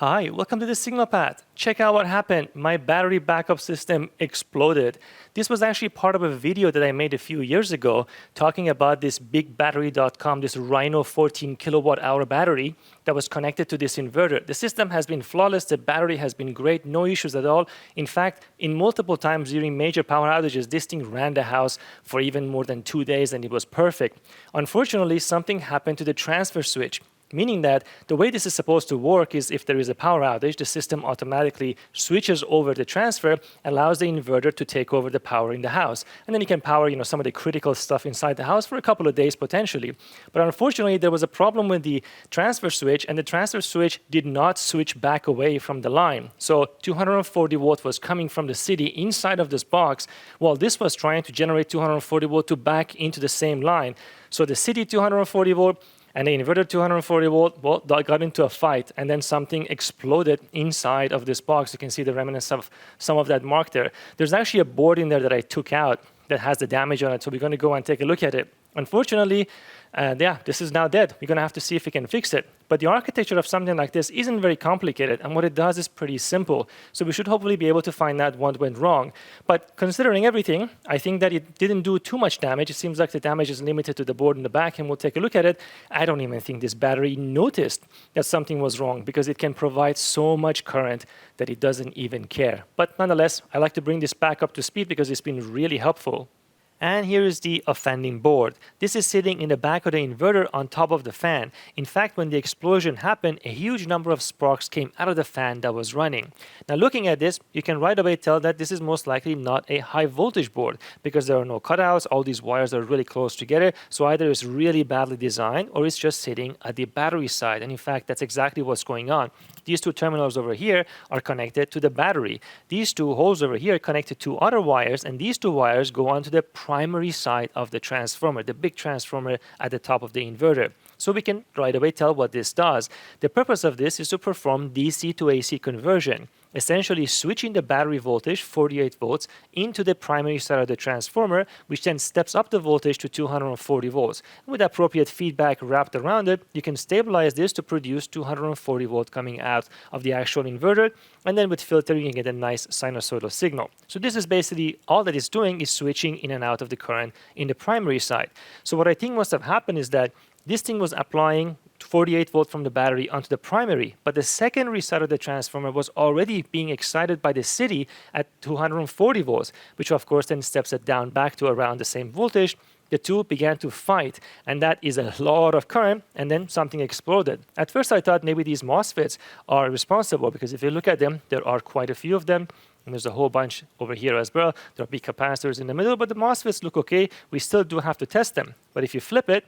Hi, welcome to the signal path. Check out what happened. My battery backup system exploded. This was actually part of a video that I made a few years ago talking about this BigBattery.com, this RHINO 14 kilowatt hour battery that was connected to this inverter. The system has been flawless. The battery has been great. No issues at all. In fact, in multiple times during major power outages, this thing ran the house for even more than 2 days and it was perfect. Unfortunately, something happened to the transfer switch. Meaning that the way this is supposed to work is if there is a power outage, the system automatically switches over the transfer, allows the inverter to take over the power in the house. And then you can power some of the critical stuff inside the house for a couple of days potentially. But unfortunately, there was a problem with the transfer switch, and the transfer switch did not switch back away from the line. So 240 volt was coming from the city inside of this box, while this was trying to generate 240 volt to back into the same line. So the city 240 volt and the inverter 240 volt, well, got into a fight, and then something exploded inside of this box. You can see the remnants of some of that mark there. There's actually a board in there that I took out that has the damage on it, so we're going to go and take a look at it. Unfortunately, this is now dead. We're going to have to see if we can fix it. But the architecture of something like this isn't very complicated, and what it does is pretty simple. So we should hopefully be able to find out what went wrong. But considering everything, I think that it didn't do too much damage. It seems like the damage is limited to the board in the back, and we'll take a look at it. I don't even think this battery noticed that something was wrong because it can provide so much current that it doesn't even care. But nonetheless, I like to bring this back up to speed because it's been really helpful. And here is the offending board. This is sitting in the back of the inverter on top of the fan. In fact, when the explosion happened, a huge number of sparks came out of the fan that was running. Now looking at this, you can right away tell that this is most likely not a high voltage board because there are no cutouts, all these wires are really close together, so either it's really badly designed or it's just sitting at the battery side. And in fact, that's exactly what's going on. These two terminals over here are connected to the battery. These two holes over here are connected to other wires, and these two wires go onto the primary side of the transformer, the big transformer at the top of the inverter. So we can right away tell what this does. The purpose of this is to perform DC to AC conversion, essentially switching the battery voltage, 48 volts, into the primary side of the transformer, which then steps up the voltage to 240 volts. With appropriate feedback wrapped around it, you can stabilize this to produce 240 volt coming out of the actual inverter, and then with filtering you get a nice sinusoidal signal. So this is basically all that it's doing is switching in and out of the current in the primary side. So what I think must have happened is that this thing was applying 48 volt from the battery onto the primary, but the secondary side of the transformer was already being excited by the city at 240 volts, which of course then steps it down back to around the same voltage. The two began to fight, and that is a lot of current, and then something exploded. At first I thought maybe these MOSFETs are responsible, because if you look at them, there are quite a few of them, and there's a whole bunch over here as well. There are big capacitors in the middle, but the MOSFETs look okay. We still do have to test them. But if you flip it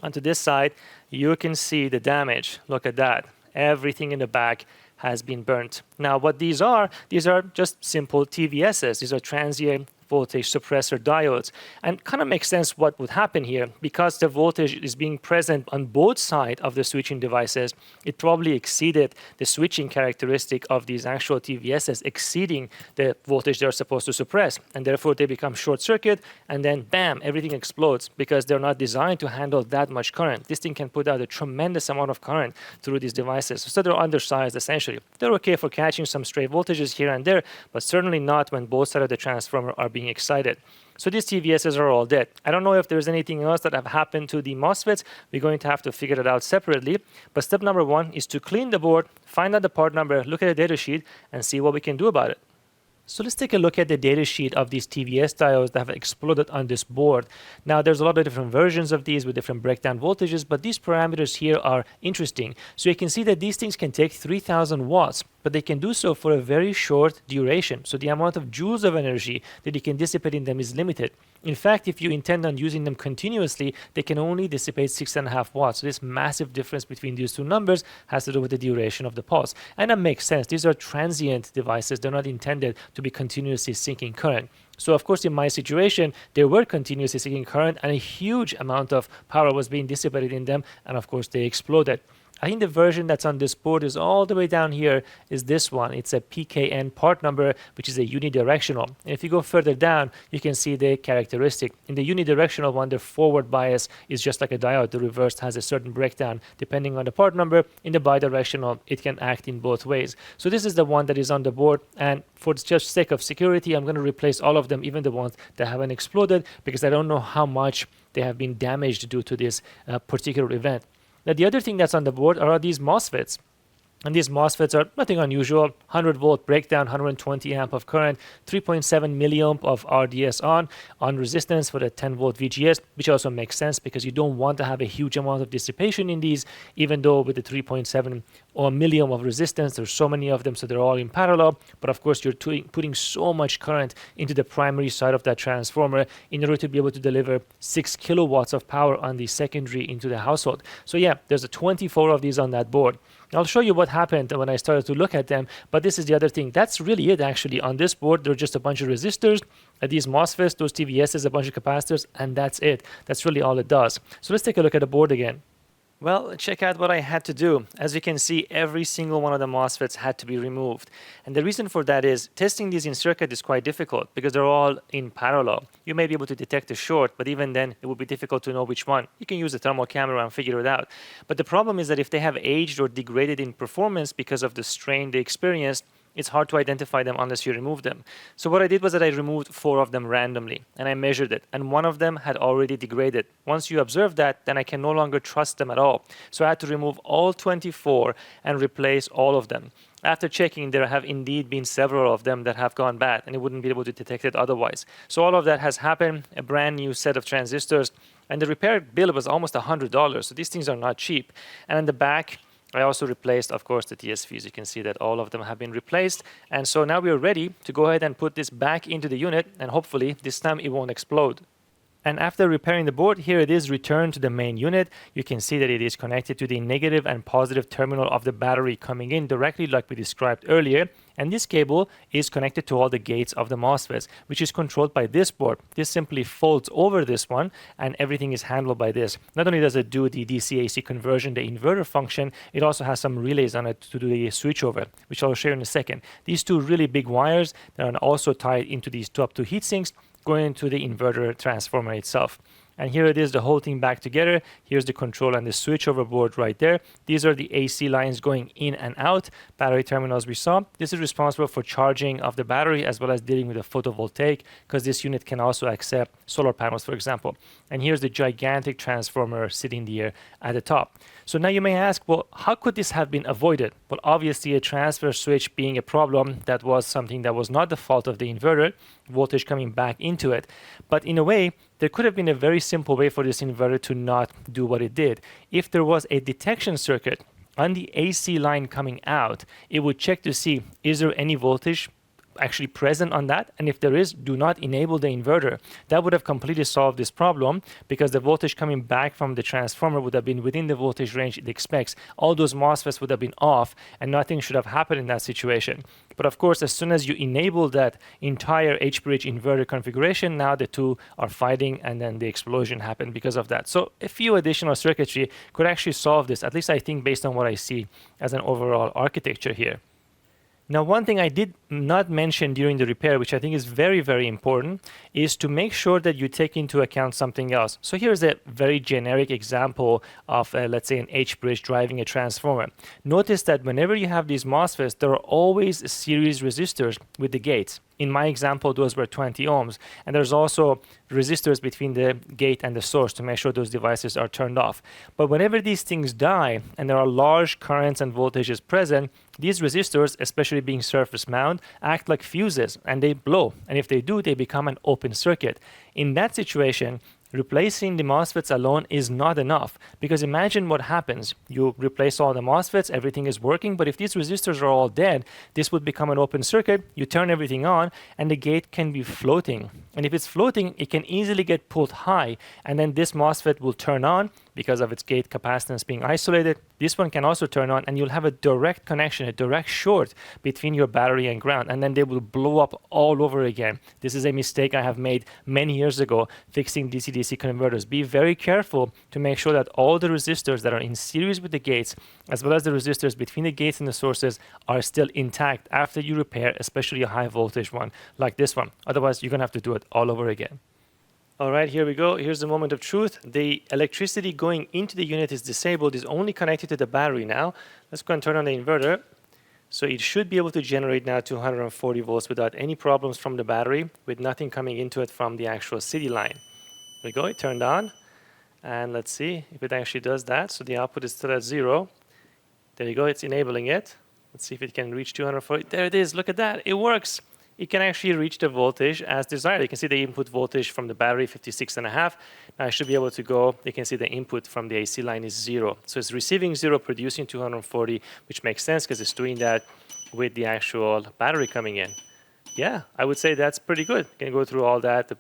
onto this side, you can see the damage. Look at that. Everything in the back has been burnt. Now, what these are just simple TVSs. These are transient voltage suppressor diodes, and kind of makes sense what would happen here. Because the voltage is being present on both sides of the switching devices, it probably exceeded the switching characteristic of these actual TVSs, exceeding the voltage they're supposed to suppress, and therefore they become short circuit, and then bam, everything explodes because they're not designed to handle that much current. This thing can put out a tremendous amount of current through these devices, so they're undersized essentially. They're okay for catching some stray voltages here and there, but certainly not when both sides of the transformer are being excited. So these TVSs are all dead. I don't know if there's anything else that have happened to the MOSFETs. We're going to have to figure it out separately. But step number one is to clean the board, find out the part number, look at the datasheet, and see what we can do about it. So let's take a look at the datasheet of these TVS diodes that have exploded on this board. Now, there's a lot of different versions of these with different breakdown voltages, but these parameters here are interesting. So you can see that these things can take 3,000 watts, but they can do so for a very short duration. So the amount of joules of energy that you can dissipate in them is limited. In fact, if you intend on using them continuously, they can only dissipate 6.5 watts. So this massive difference between these two numbers has to do with the duration of the pulse. And that makes sense. These are transient devices. They're not intended to be continuously sinking current. So of course, in my situation, they were continuously sinking current and a huge amount of power was being dissipated in them. And of course, they exploded. I think the version that's on this board is all the way down here is this one. It's a PKN part number, which is a unidirectional. And if you go further down, you can see the characteristic. In the unidirectional one, the forward bias is just like a diode. The reverse has a certain breakdown depending on the part number. In the bidirectional, it can act in both ways. So this is the one that is on the board, and for just sake of security, I'm going to replace all of them, even the ones that haven't exploded, because I don't know how much they have been damaged due to this particular event. Now, the other thing that's on the board are these MOSFETs. And these MOSFETs are nothing unusual. 100 volt breakdown, 120 amp of current, 3.7 milliamp of RDS on resistance for the 10 volt VGS, which also makes sense because you don't want to have a huge amount of dissipation in these, even though with the 3.7 or milliamp of resistance, there's so many of them, so they're all in parallel. But of course, you're putting so much current into the primary side of that transformer in order to be able to deliver 6 kilowatts of power on the secondary into the household. So yeah, there's a 24 of these on that board. I'll show you what happened when I started to look at them, but this is the other thing. That's really it actually. On this board, there are just a bunch of resistors, these MOSFETs, those TVSs, a bunch of capacitors, and that's it. That's really all it does. So let's take a look at the board again. Well, check out what I had to do. As you can see, every single one of the MOSFETs had to be removed. And the reason for that is testing these in circuit is quite difficult because they're all in parallel. You may be able to detect a short, but even then, it would be difficult to know which one. You can use a thermal camera and figure it out. But the problem is that if they have aged or degraded in performance because of the strain they experienced, it's hard to identify them unless you remove them. So what I did was that I removed 4 of them randomly, and I measured it, and one of them had already degraded. Once you observe that, then I can no longer trust them at all. So I had to remove all 24 and replace all of them. After checking, there have indeed been several of them that have gone bad, and it wouldn't be able to detect it otherwise. So all of that has happened, a brand new set of transistors, and the repair bill was almost $100. So these things are not cheap. And in the back, I also replaced, of course, the TSPs. You can see that all of them have been replaced. And so now we are ready to go ahead and put this back into the unit, and hopefully this time it won't explode. And after repairing the board, here it is returned to the main unit. You can see that it is connected to the negative and positive terminal of the battery coming in directly like we described earlier. And this cable is connected to all the gates of the MOSFETs, which is controlled by this board. This simply folds over this one, and everything is handled by this. Not only does it do the DC-AC conversion, the inverter function, it also has some relays on it to do the switchover, which I'll show you in a second. These two really big wires that are also tied into these top 2 heat sinks going into the inverter transformer itself. And here it is, the whole thing back together. Here's the control and the switchover board right there. These are the AC lines going in and out, battery terminals we saw. This is responsible for charging of the battery as well as dealing with the photovoltaic, because this unit can also accept solar panels, for example. And here's the gigantic transformer sitting there at the top. So now you may ask, well, how could this have been avoided? Well, obviously a transfer switch being a problem, that was something that was not the fault of the inverter, voltage coming back into it. But in a way, there could have been a very simple way for this inverter to not do what it did. If there was a detection circuit on the AC line coming out, it would check to see, is there any voltage actually present on that? And if there is, do not enable the inverter. That would have completely solved this problem, because the voltage coming back from the transformer would have been within the voltage range it expects. All those MOSFETs would have been off, and nothing should have happened in that situation. But of course, as soon as you enable that entire H-bridge inverter configuration, now the two are fighting, and then the explosion happened because of that. So a few additional circuitry could actually solve this, at least I think, based on what I see as an overall architecture here. Now, one thing I did not mention during the repair, which I think is very, very important, is to make sure that you take into account something else. So here's a very generic example of, let's say, an H-bridge driving a transformer. Notice that whenever you have these MOSFETs, there are always series resistors with the gates. In my example, those were 20 ohms. And there's also resistors between the gate and the source to make sure those devices are turned off. But whenever these things die and there are large currents and voltages present, these resistors, especially being surface mount, act like fuses and they blow. And if they do, they become an open circuit. In that situation, replacing the MOSFETs alone is not enough, because imagine what happens. You replace all the MOSFETs, everything is working, but if these resistors are all dead, this would become an open circuit. You turn everything on and the gate can be floating. And if it's floating, it can easily get pulled high, and then this MOSFET will turn on, because of its gate capacitance being isolated. This one can also turn on, and you'll have a direct connection, a direct short between your battery and ground, and then they will blow up all over again. This is a mistake I have made many years ago fixing DC-DC converters. Be very careful to make sure that all the resistors that are in series with the gates, as well as the resistors between the gates and the sources, are still intact after you repair, especially a high voltage one like this one. Otherwise, you're going to have to do it all over again. All right, here we go. Here's the moment of truth. The electricity going into the unit is disabled, is only connected to the battery now. Let's go and turn on the inverter. So it should be able to generate now 240 volts without any problems from the battery, with nothing coming into it from the actual city line. There we go, it turned on. And let's see if it actually does that. So the output is still at 0. There you go, it's enabling it. Let's see if it can reach 240. There it is, look at that, it works. It can actually reach the voltage as desired. You can see the input voltage from the battery, 56.5. Now I should be able to go, you can see the input from the AC line is 0. So it's receiving 0, producing 240, which makes sense because it's doing that with the actual battery coming in. Yeah, I would say that's pretty good. You can go through all that,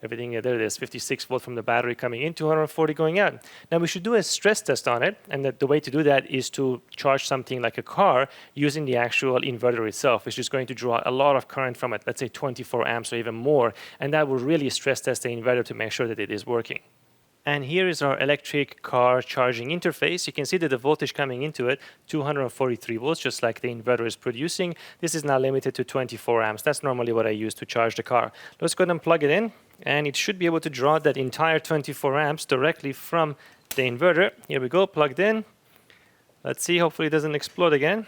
everything, there it is, 56 volt from the battery coming in, 240 going out. Now we should do a stress test on it, and the way to do that is to charge something like a car using the actual inverter itself, which is going to draw a lot of current from it, let's say 24 amps or even more, and that will really stress test the inverter to make sure that it is working. And here is our electric car charging interface. You can see that the voltage coming into it, 243 volts, just like the inverter is producing. This is now limited to 24 amps. That's normally what I use to charge the car. Let's go ahead and plug it in, and it should be able to draw that entire 24 amps directly from the inverter. Here we go, plugged in. Let's see, hopefully it doesn't explode again.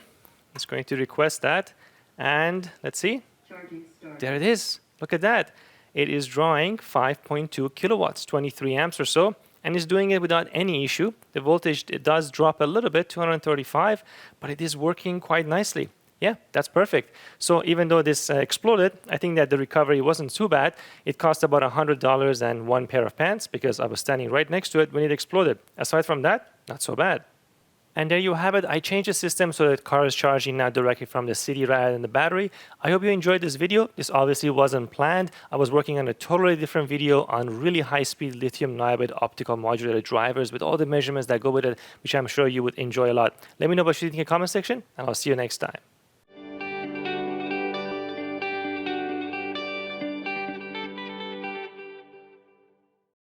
It's going to request that. And let's see. Charging start. There it is. Look at that. It is drawing 5.2 kilowatts, 23 amps or so, and is doing it without any issue. The voltage, it does drop a little bit, 235, but it is working quite nicely. Yeah, that's perfect. So even though this exploded, I think that the recovery wasn't too bad. It cost about $100 and one pair of pants because I was standing right next to it when it exploded. Aside from that, not so bad. And there you have it. I changed the system so that the car is charging now directly from the city rather than the battery. I hope you enjoyed this video. This obviously wasn't planned. I was working on a totally different video on really high-speed lithium niobate optical modulator drivers with all the measurements that go with it, which I'm sure you would enjoy a lot. Let me know what you think in the comment section, and I'll see you next time.